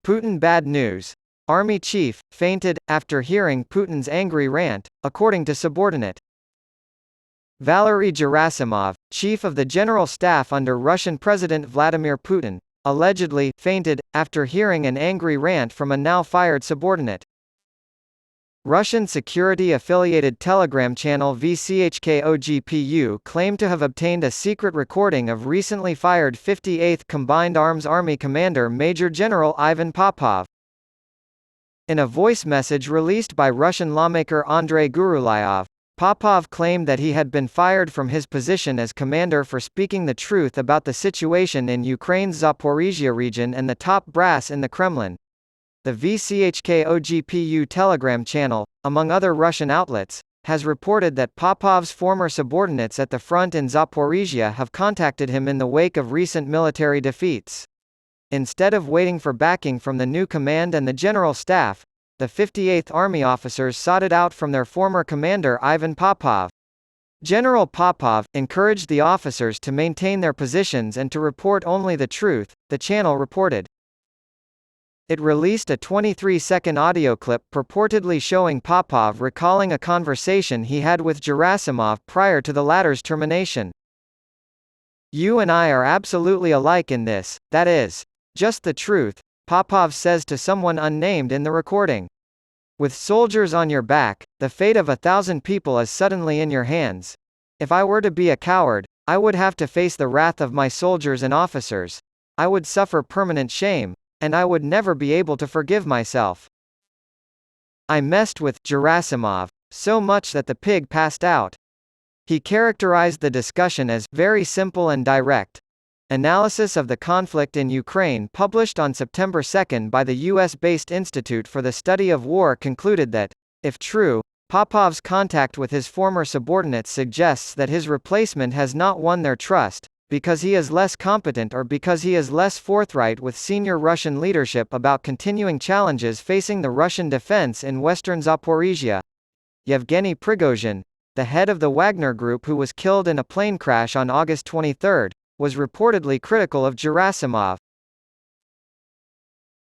Putin bad news. Army chief fainted after hearing Putin's angry rant, according to Subordinate. Valery Gerasimov, chief of the General Staff under Russian President Vladimir Putin, allegedly fainted after hearing an angry rant from a now-fired subordinate. Russian security-affiliated Telegram channel VCHKOGPU claimed to have obtained a secret recording of recently fired 58th Combined Arms Army Commander Major General Ivan Popov. In a voice message released by Russian lawmaker Andrei Gurulyav, Popov claimed that he had been fired from his position as commander for speaking the truth about the situation in Ukraine's Zaporizhia region and the top brass in the Kremlin. The VCHKOGPU Telegram channel, among other Russian outlets, has reported that Popov's former subordinates at the front in Zaporizhia have contacted him in the wake of recent military defeats. Instead of waiting for backing from the new command and the General Staff, the 58th Army officers sought it out from their former commander Ivan Popov. General Popov encouraged the officers to maintain their positions and to report only the truth, the channel reported. It released a 23-second audio clip purportedly showing Popov recalling a conversation he had with Gerasimov prior to the latter's termination. "You and I are absolutely alike in this, that is, just the truth," Popov says to someone unnamed in the recording. "With soldiers on your back, the fate of 1,000 people is suddenly in your hands. If I were to be a coward, I would have to face the wrath of my soldiers and officers. I would suffer permanent shame, and I would never be able to forgive myself. I messed with Gerasimov so much that the pig passed out." He characterized the discussion as very simple and direct. Analysis of the conflict in Ukraine published on September 2 by the US-based Institute for the Study of War concluded that, if true, Popov's contact with his former subordinates suggests that his replacement has not won their trust, because he is less competent or because he is less forthright with senior Russian leadership about continuing challenges facing the Russian defense in western Zaporizhia. Yevgeny Prigozhin, the head of the Wagner Group who was killed in a plane crash on August 23, was reportedly critical of Gerasimov.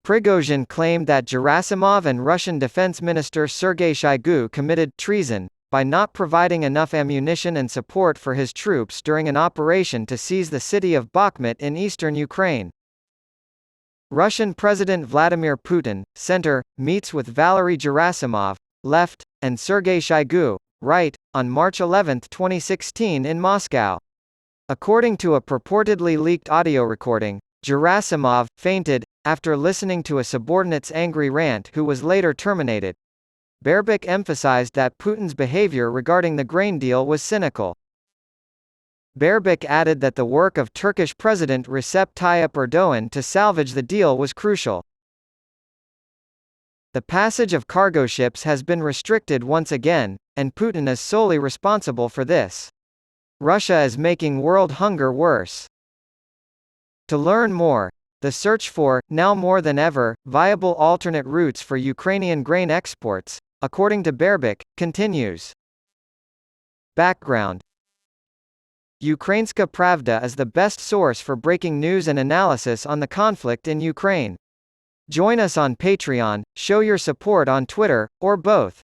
Prigozhin claimed that Gerasimov and Russian Defense Minister Sergei Shoigu committed treason by not providing enough ammunition and support for his troops during an operation to seize the city of Bakhmut in eastern Ukraine. Russian President Vladimir Putin, center, meets with Valery Gerasimov, left, and Sergei Shoigu, right, on March 11, 2016 in Moscow. According to a purportedly leaked audio recording, Gerasimov fainted after listening to a subordinate's angry rant who was later terminated. Baerbock emphasized that Putin's behavior regarding the grain deal was cynical. Baerbock added that the work of Turkish President Recep Tayyip Erdogan to salvage the deal was crucial. The passage of cargo ships has been restricted once again, and Putin is solely responsible for this. Russia is making world hunger worse. To learn more, the search for, now more than ever, viable alternate routes for Ukrainian grain exports, according to Baerbock, continues. Background: Ukrainska Pravda is the best source for breaking news and analysis on the conflict in Ukraine. Join us on Patreon, show your support on Twitter, or both.